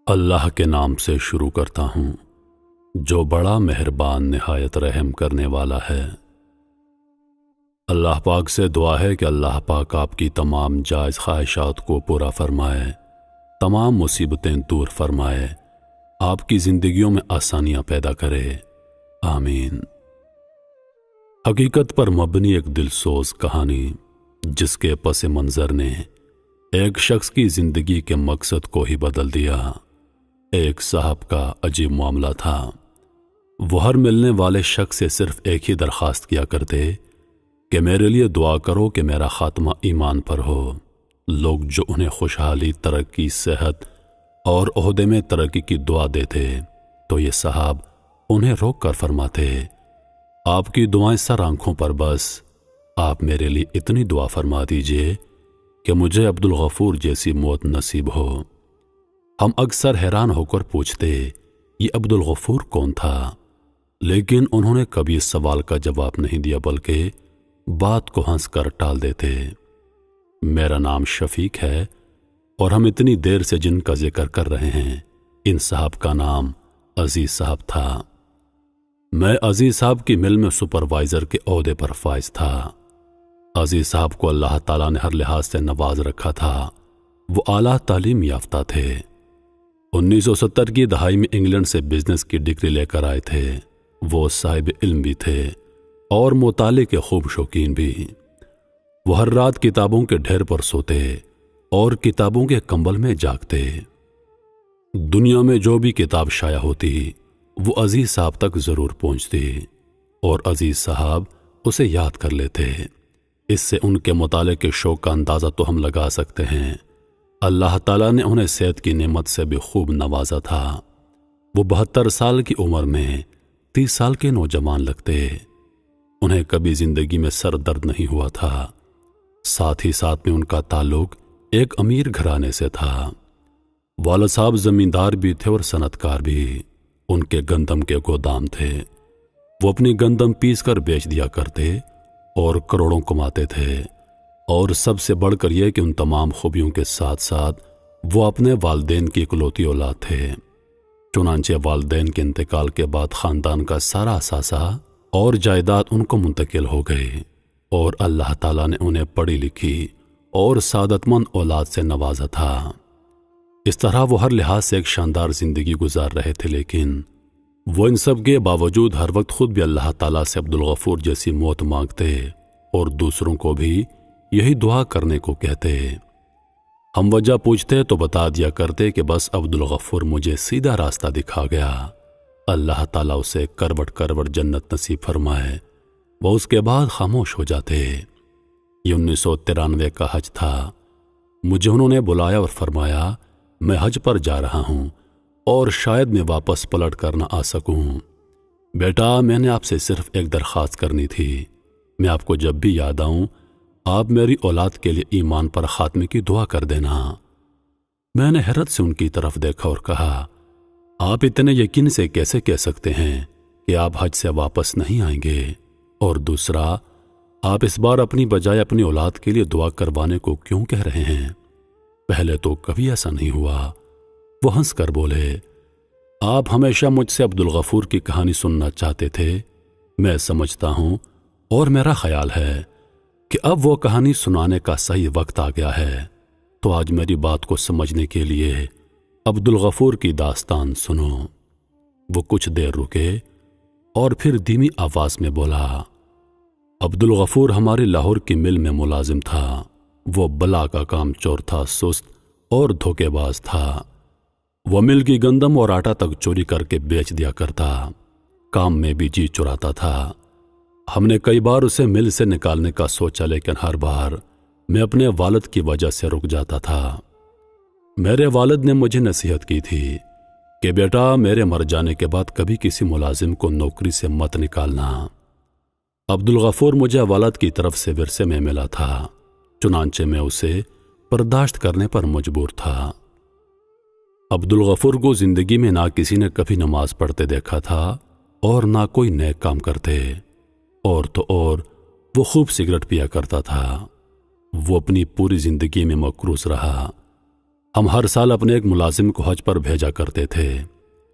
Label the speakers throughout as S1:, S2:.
S1: اللہ کے نام سے شروع کرتا ہوں جو بڑا مہربان نہایت رحم کرنے والا ہے۔ اللہ پاک سے دعا ہے کہ اللہ پاک آپ کی تمام جائز خواہشات کو پورا فرمائے، تمام مصیبتیں دور فرمائے، آپ کی زندگیوں میں آسانیاں پیدا کرے، آمین۔ حقیقت پر مبنی ایک دلسوز کہانی جس کے پس منظر نے ایک شخص کی زندگی کے مقصد کو ہی بدل دیا۔ ایک صاحب کا عجیب معاملہ تھا۔ وہ ہر ملنے والے شخص سے صرف ایک ہی درخواست کیا کرتے کہ میرے لیے دعا کرو کہ میرا خاتمہ ایمان پر ہو۔ لوگ جو انہیں خوشحالی، ترقی، صحت اور عہدے میں ترقی کی دعا دیتے تو یہ صاحب انہیں روک کر فرماتے، آپ کی دعائیں سر آنکھوں پر، بس آپ میرے لیے اتنی دعا فرما دیجئے کہ مجھے عبدالغفور جیسی موت نصیب ہو۔ ہم اکثر حیران ہو کر پوچھتے یہ عبدالغفور کون تھا، لیکن انہوں نے کبھی اس سوال کا جواب نہیں دیا بلکہ بات کو ہنس کر ٹال دیتے۔ میرا نام شفیق ہے اور ہم اتنی دیر سے جن کا ذکر کر رہے ہیں ان صاحب کا نام عزیز صاحب تھا۔ میں عزیز صاحب کی مل میں سپروائزر کے عہدے پر فائز تھا۔ عزیز صاحب کو اللہ تعالیٰ نے ہر لحاظ سے نواز رکھا تھا۔ وہ اعلیٰ تعلیم یافتہ تھے۔ 1970 کی دہائی میں انگلینڈ سے بزنس کی ڈگری لے کر آئے تھے۔ وہ صاحب علم بھی تھے اور مطالعے کے خوب شوقین بھی۔ وہ ہر رات کتابوں کے ڈھیر پر سوتے اور کتابوں کے کمبل میں جاگتے۔ دنیا میں جو بھی کتاب شائع ہوتی وہ عزیز صاحب تک ضرور پہنچتی اور عزیز صاحب اسے یاد کر لیتے۔ اس سے ان کے مطالعے کے شوق کا اندازہ تو ہم لگا سکتے ہیں۔ اللہ تعالیٰ نے انہیں صحت کی نعمت سے بھی خوب نوازا تھا۔ وہ 72 سال کی عمر میں 30 سال کے نوجوان لگتے۔ انہیں کبھی زندگی میں سر درد نہیں ہوا تھا۔ ساتھ ہی ساتھ میں ان کا تعلق ایک امیر گھرانے سے تھا۔ والد صاحب زمیندار بھی تھے اور صنعت کار بھی۔ ان کے گندم کے گودام تھے۔ وہ اپنی گندم پیس کر بیچ دیا کرتے اور کروڑوں کماتے تھے۔ اور سب سے بڑھ کر یہ کہ ان تمام خوبیوں کے ساتھ ساتھ وہ اپنے والدین کی اکلوتی اولاد تھے۔ چنانچہ والدین کے انتقال کے بعد خاندان کا سارا اثاثہ اور جائیداد ان کو منتقل ہو گئے اور اللہ تعالیٰ نے انہیں پڑھی لکھی اور سعادت مند اولاد سے نوازا تھا۔ اس طرح وہ ہر لحاظ سے ایک شاندار زندگی گزار رہے تھے، لیکن وہ ان سب کے باوجود ہر وقت خود بھی اللہ تعالیٰ سے عبدالغفور جیسی موت مانگتے اور دوسروں کو بھی یہی دعا کرنے کو کہتے۔ ہم وجہ پوچھتے تو بتا دیا کرتے کہ بس عبدالغفور مجھے سیدھا راستہ دکھا گیا، اللہ تعالیٰ اسے کروٹ کروٹ جنت نصیب فرمائے۔ وہ اس کے بعد خاموش ہو جاتے۔ یہ 1993 کا حج تھا۔ مجھے انہوں نے بلایا اور فرمایا میں حج پر جا رہا ہوں اور شاید میں واپس پلٹ کر نہ آ سکوں۔ بیٹا، میں نے آپ سے صرف ایک درخواست کرنی تھی۔ میں آپ کو جب بھی یاد آؤں آپ میری اولاد کے لیے ایمان پر خاتمے کی دعا کر دینا۔ میں نے حیرت سے ان کی طرف دیکھا اور کہا، آپ اتنے یقین سے کیسے کہہ سکتے ہیں کہ آپ حج سے واپس نہیں آئیں گے؟ اور دوسرا، آپ اس بار اپنی بجائے اپنی اولاد کے لیے دعا کروانے کو کیوں کہہ رہے ہیں؟ پہلے تو کبھی ایسا نہیں ہوا۔ وہ ہنس کر بولے، آپ ہمیشہ مجھ سے عبدالغفور کی کہانی سننا چاہتے تھے۔ میں سمجھتا ہوں اور میرا خیال ہے کہ اب وہ کہانی سنانے کا صحیح وقت آ گیا ہے، تو آج میری بات کو سمجھنے کے لیے عبدالغفور کی داستان سنو۔ وہ کچھ دیر رکے اور پھر دھیمی آواز میں بولا، عبدالغفور ہماری لاہور کی مل میں ملازم تھا۔ وہ بلا کا کام چور تھا، سست اور دھوکے باز تھا۔ وہ مل کی گندم اور آٹا تک چوری کر کے بیچ دیا کرتا، کام میں بھی جی چراتا تھا۔ ہم نے کئی بار اسے مل سے نکالنے کا سوچا، لیکن ہر بار میں اپنے والد کی وجہ سے رک جاتا تھا۔ میرے والد نے مجھے نصیحت کی تھی کہ بیٹا، میرے مر جانے کے بعد کبھی کسی ملازم کو نوکری سے مت نکالنا۔ عبدالغفور مجھے والد کی طرف سے ورثے میں ملا تھا، چنانچہ میں اسے برداشت کرنے پر مجبور تھا۔ عبدالغفور کو زندگی میں نہ کسی نے کبھی نماز پڑھتے دیکھا تھا اور نہ کوئی نیک کام کرتے، اور تو اور وہ خوب سگریٹ پیا کرتا تھا۔ وہ اپنی پوری زندگی میں مقروض رہا۔ ہم ہر سال اپنے ایک ملازم کو حج پر بھیجا کرتے تھے۔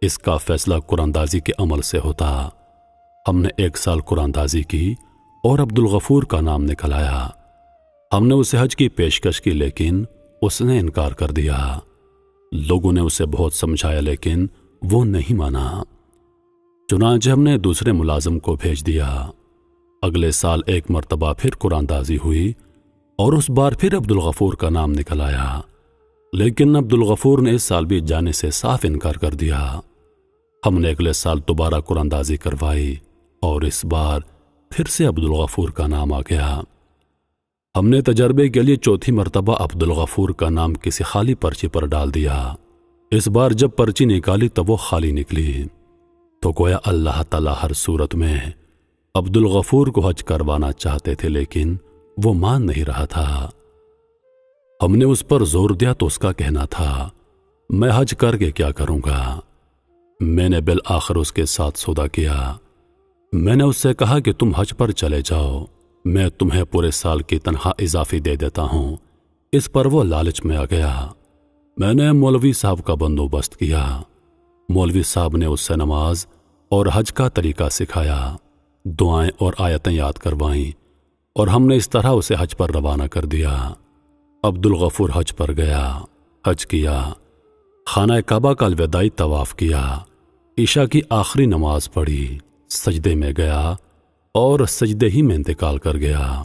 S1: اس کا فیصلہ قرآندازی کے عمل سے ہوتا۔ ہم نے ایک سال قرآندازی کی اور عبدالغفور کا نام نکل آیا۔ ہم نے اسے حج کی پیشکش کی لیکن اس نے انکار کر دیا۔ لوگوں نے اسے بہت سمجھایا لیکن وہ نہیں مانا۔ چنانچہ ہم نے دوسرے ملازم کو بھیج دیا۔ اگلے سال ایک مرتبہ پھر قرآندازی ہوئی اور اس بار پھر عبدالغفور کا نام نکل آیا، لیکن عبدالغفور نے اس سال بھی جانے سے صاف انکار کر دیا۔ ہم نے اگلے سال دوبارہ قرآندازی کروائی اور اس بار پھر سے عبدالغفور کا نام آ گیا۔ ہم نے تجربے کے لیے چوتھی مرتبہ عبدالغفور کا نام کسی خالی پرچی پر ڈال دیا۔ اس بار جب پرچی نکالی تو وہ خالی نکلی، تو گویا اللہ تعالیٰ ہر صورت میں عبدالغفور کو حج کروانا چاہتے تھے لیکن وہ مان نہیں رہا تھا۔ ہم نے اس پر زور دیا تو اس کا کہنا تھا میں حج کر کے کیا کروں گا۔ میں نے بالآخر اس کے ساتھ سودا کیا۔ میں نے اس سے کہا کہ تم حج پر چلے جاؤ، میں تمہیں پورے سال کی تنخواہ اضافی دے دیتا ہوں۔ اس پر وہ لالچ میں آ گیا۔ میں نے مولوی صاحب کا بندوبست کیا۔ مولوی صاحب نے اس سے نماز اور حج کا طریقہ سکھایا، دعائیں اور آیتیں یاد کروائیں اور ہم نے اس طرح اسے حج پر روانہ کر دیا۔ عبدالغفور حج پر گیا، حج کیا، خانہ کعبہ کا الوداعی طواف کیا، عشاء کی آخری نماز پڑھی، سجدے میں گیا اور سجدے ہی میں انتقال کر گیا۔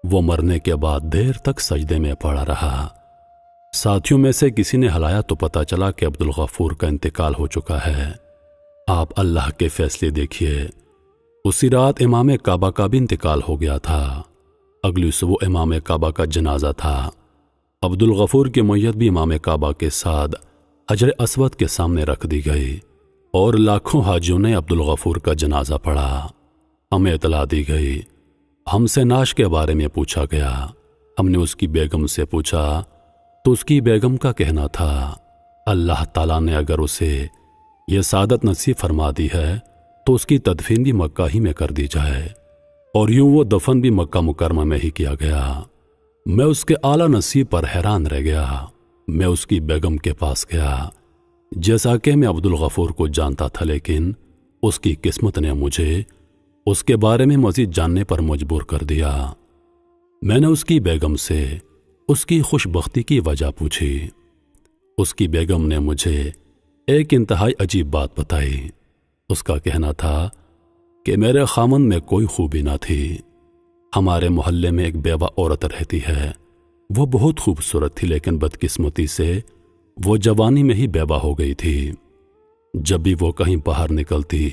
S1: وہ مرنے کے بعد دیر تک سجدے میں پڑا رہا۔ ساتھیوں میں سے کسی نے ہلایا تو پتہ چلا کہ عبدالغفور کا انتقال ہو چکا ہے۔ آپ اللہ کے فیصلے دیکھیے، اسی رات امام کعبہ کا بھی انتقال ہو گیا تھا۔ اگلی صبح امام کعبہ کا جنازہ تھا۔ عبدالغفور کی میت بھی امام کعبہ کے ساتھ حجر اسود کے سامنے رکھ دی گئی اور لاکھوں حاجیوں نے عبدالغفور کا جنازہ پڑھا۔ ہمیں اطلاع دی گئی، ہم سے نعش کے بارے میں پوچھا گیا۔ ہم نے اس کی بیگم سے پوچھا تو اس کی بیگم کا کہنا تھا اللہ تعالیٰ نے اگر اسے یہ سعادت نصیب فرما دی ہے تو اس کی تدفین بھی مکہ ہی میں کر دی جائے، اور یوں وہ دفن بھی مکہ مکرمہ میں ہی کیا گیا۔ میں اس کے اعلیٰ نصیب پر حیران رہ گیا۔ میں اس کی بیگم کے پاس گیا، جیسا کہ میں عبدالغفور کو جانتا تھا، لیکن اس کی قسمت نے مجھے اس کے بارے میں مزید جاننے پر مجبور کر دیا۔ میں نے اس کی بیگم سے اس کی خوش بختی کی وجہ پوچھی۔ اس کی بیگم نے مجھے ایک انتہائی عجیب بات بتائی۔ اس کا کہنا تھا کہ میرے خامند میں کوئی خوبی نہ تھی۔ ہمارے محلے میں ایک بیوہ عورت رہتی ہے، وہ بہت خوبصورت تھی لیکن بدقسمتی سے وہ جوانی میں ہی بیوہ ہو گئی تھی۔ جب بھی وہ کہیں باہر نکلتی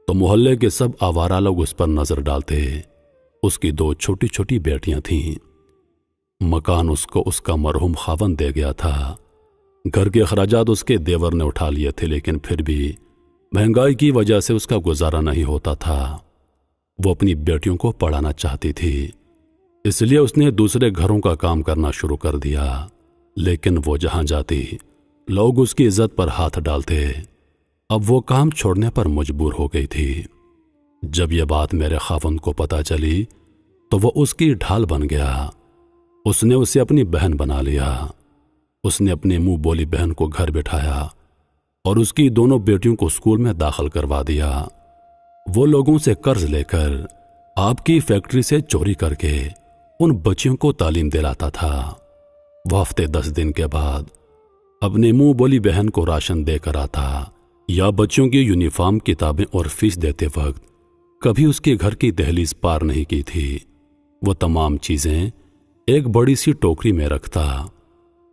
S1: تو محلے کے سب آوارہ لوگ اس پر نظر ڈالتے۔ اس کی 2 چھوٹی چھوٹی بیٹیاں تھیں۔ مکان اس کو اس کا مرحوم خاوند دے گیا تھا۔ گھر کے اخراجات اس کے دیور نے اٹھا لیے تھے، لیکن پھر بھی مہنگائی کی وجہ سے اس کا گزارا نہیں ہوتا تھا۔ وہ اپنی بیٹیوں کو پڑھانا چاہتی تھی، اس لیے اس نے دوسرے گھروں کا کام کرنا شروع کر دیا، لیکن وہ جہاں جاتی لوگ اس کی عزت پر ہاتھ ڈالتے۔ اب وہ کام چھوڑنے پر مجبور ہو گئی تھی۔ جب یہ بات میرے خاوند کو پتہ چلی تو وہ اس کی ڈھال بن گیا۔ اس نے اسے اپنی بہن بنا لیا۔ اس نے اپنی منہ بولی بہن کو گھر بٹھایا اور اس کی دونوں بیٹیوں کو اسکول میں داخل کروا دیا۔ وہ لوگوں سے قرض لے کر آپ کی فیکٹری سے چوری کر کے ان بچیوں کو تعلیم دلاتا تھا۔ وہ ہفتے 10 دن کے بعد اپنی منہ بولی بہن کو راشن دے کر آتا یا بچوں کی یونیفارم، کتابیں اور فیس دیتے وقت کبھی اس کے گھر کی دہلیز پار نہیں کی تھی۔ وہ تمام چیزیں ایک بڑی سی ٹوکری میں رکھتا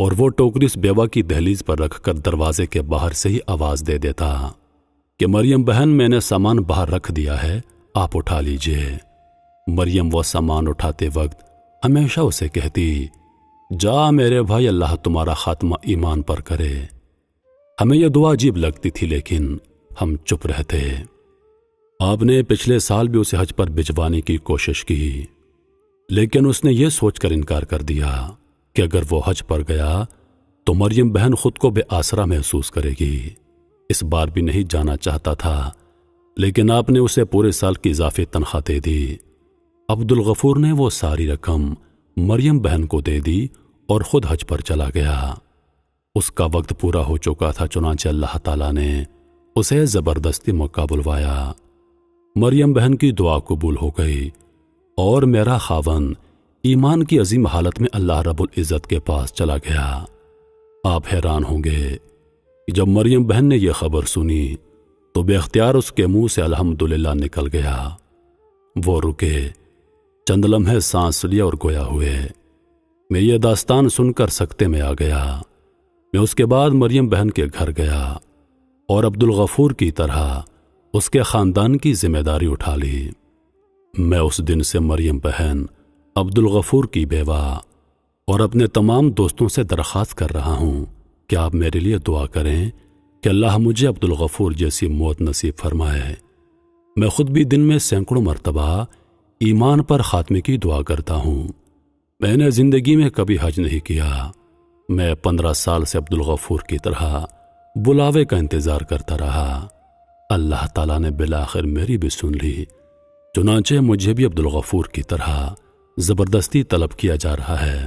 S1: اور وہ ٹوکری اس بیوہ کی دہلیز پر رکھ کر دروازے کے باہر سے ہی آواز دے دیتا کہ مریم بہن، میں نے سامان باہر رکھ دیا ہے، آپ اٹھا لیجئے۔ مریم وہ سامان اٹھاتے وقت ہمیشہ اسے کہتی جا میرے بھائی، اللہ تمہارا خاتمہ ایمان پر کرے۔ ہمیں یہ دعا عجیب لگتی تھی لیکن ہم چپ رہتے۔ آپ نے پچھلے سال بھی اسے حج پر بھجوانے کی کوشش کی، لیکن اس نے یہ سوچ کر انکار کر دیا کہ اگر وہ حج پر گیا تو مریم بہن خود کو بے آسرا محسوس کرے گی۔ اس بار بھی نہیں جانا چاہتا تھا، لیکن آپ نے اسے پورے سال کی اضافی تنخواہ دے دی۔ عبدالغفور نے وہ ساری رقم مریم بہن کو دے دی اور خود حج پر چلا گیا۔ اس کا وقت پورا ہو چکا تھا، چنانچہ اللہ تعالیٰ نے اسے زبردستی مکہ بلوایا۔ مریم بہن کی دعا قبول ہو گئی اور میرا خاوند ایمان کی عظیم حالت میں اللہ رب العزت کے پاس چلا گیا۔ آپ حیران ہوں گے کہ جب مریم بہن نے یہ خبر سنی تو بے اختیار اس کے منہ سے الحمدللہ نکل گیا۔ وہ رکے، چند لمحے سانس لیا اور گویا ہوئے۔ میں یہ داستان سن کر سکتے میں آ گیا۔ میں اس کے بعد مریم بہن کے گھر گیا اور عبدالغفور کی طرح اس کے خاندان کی ذمہ داری اٹھا لی۔ میں اس دن سے مریم بہن، عبدالغفور کی بیوہ اور اپنے تمام دوستوں سے درخواست کر رہا ہوں کہ آپ میرے لیے دعا کریں کہ اللہ مجھے عبدالغفور جیسی موت نصیب فرمائے۔ میں خود بھی دن میں سینکڑوں مرتبہ ایمان پر خاتمے کی دعا کرتا ہوں۔ میں نے زندگی میں کبھی حج نہیں کیا۔ میں 15 سال سے عبدالغفور کی طرح بلاوے کا انتظار کرتا رہا۔ اللہ تعالیٰ نے بالآخر میری بھی سن لی، چنانچہ مجھے بھی عبدالغفور کی طرح زبردستی طلب کیا جا رہا ہے۔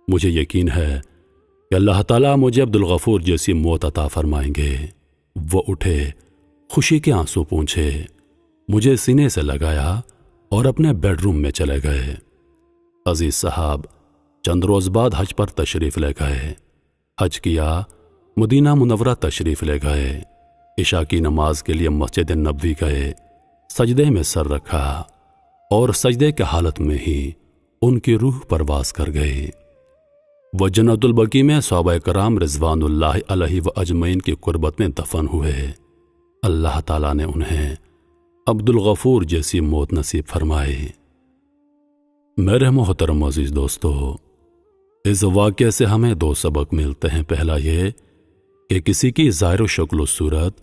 S1: مجھے یقین ہے کہ اللہ تعالیٰ مجھے عبدالغفور جیسی موت عطا فرمائیں گے۔ وہ اٹھے، خوشی کے آنسو پونچھے، مجھے سینے سے لگایا اور اپنے بیڈ روم میں چلے گئے۔ عزیز صاحب چند روز بعد حج پر تشریف لے گئے۔ حج کیا، مدینہ منورہ تشریف لے گئے۔ عشاء کی نماز کے لیے مسجد نبوی گئے، سجدے میں سر رکھا اور سجدے کے حالت میں ہی ان کی روح پرواز کر گئی۔ وہ جنت البقیع میں صحابہ کرام رضوان اللہ علیہ و اجمعین کی قربت میں دفن ہوئے۔ اللہ تعالیٰ نے انہیں عبدالغفور جیسی موت نصیب فرمائی۔ میرے محترم عزیز دوستو، اس واقعے سے ہمیں 2 سبق ملتے ہیں۔ پہلا یہ کہ کسی کی ظاہر و شکل و صورت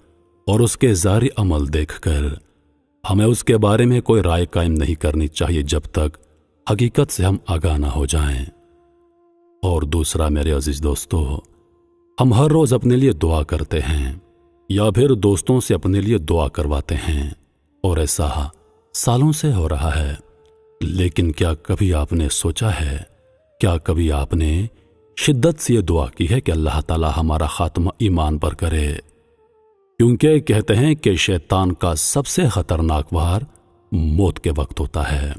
S1: اور اس کے ظاہری عمل دیکھ کر ہمیں اس کے بارے میں کوئی رائے قائم نہیں کرنی چاہیے جب تک حقیقت سے ہم آگاہ نہ ہو جائیں۔ اور دوسرا میرے عزیز دوستو، ہم ہر روز اپنے لیے دعا کرتے ہیں یا پھر دوستوں سے اپنے لیے دعا کرواتے ہیں، اور ایسا سالوں سے ہو رہا ہے، لیکن کیا کبھی آپ نے سوچا ہے، کیا کبھی آپ نے شدت سے یہ دعا کی ہے کہ اللہ تعالی ہمارا خاتمہ ایمان پر کرے؟ کیونکہ کہتے ہیں کہ شیطان کا سب سے خطرناک وار موت کے وقت ہوتا ہے۔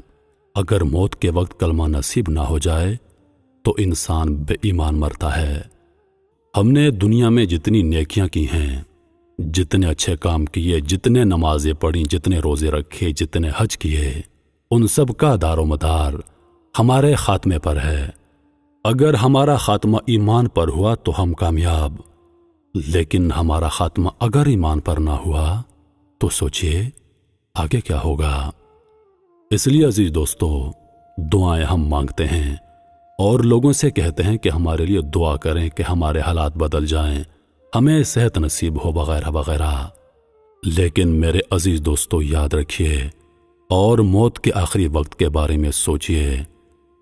S1: اگر موت کے وقت کلمہ نصیب نہ ہو جائے تو انسان بے ایمان مرتا ہے۔ ہم نے دنیا میں جتنی نیکیاں کی ہیں، جتنے اچھے کام کیے، جتنے نمازیں پڑھیں، جتنے روزے رکھے، جتنے حج کیے، ان سب کا دار و مدار ہمارے خاتمے پر ہے۔ اگر ہمارا خاتمہ ایمان پر ہوا تو ہم کامیاب، لیکن ہمارا خاتمہ اگر ایمان پر نہ ہوا تو سوچئے آگے کیا ہوگا۔ اس لیے عزیز دوستو، دعائیں ہم مانگتے ہیں اور لوگوں سے کہتے ہیں کہ ہمارے لیے دعا کریں کہ ہمارے حالات بدل جائیں، ہمیں صحت نصیب ہو، وغیرہ وغیرہ۔ لیکن میرے عزیز دوستو یاد رکھیے اور موت کے آخری وقت کے بارے میں سوچئے،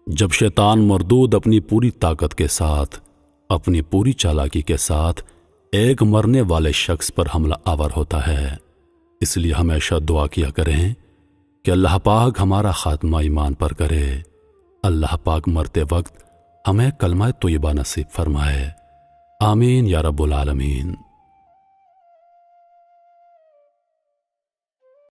S1: جب شیطان مردود اپنی پوری طاقت کے ساتھ، اپنی پوری چالاکی کے ساتھ ایک مرنے والے شخص پر حملہ آور ہوتا ہے۔ اس لیے ہمیشہ دعا کیا کریں کہ اللہ پاک ہمارا خاتمہ ایمان پر کرے، اللہ پاک مرتے وقت ہمیں کلمہ طیبہ نصیب فرمائے۔ آمین یا رب العالمین۔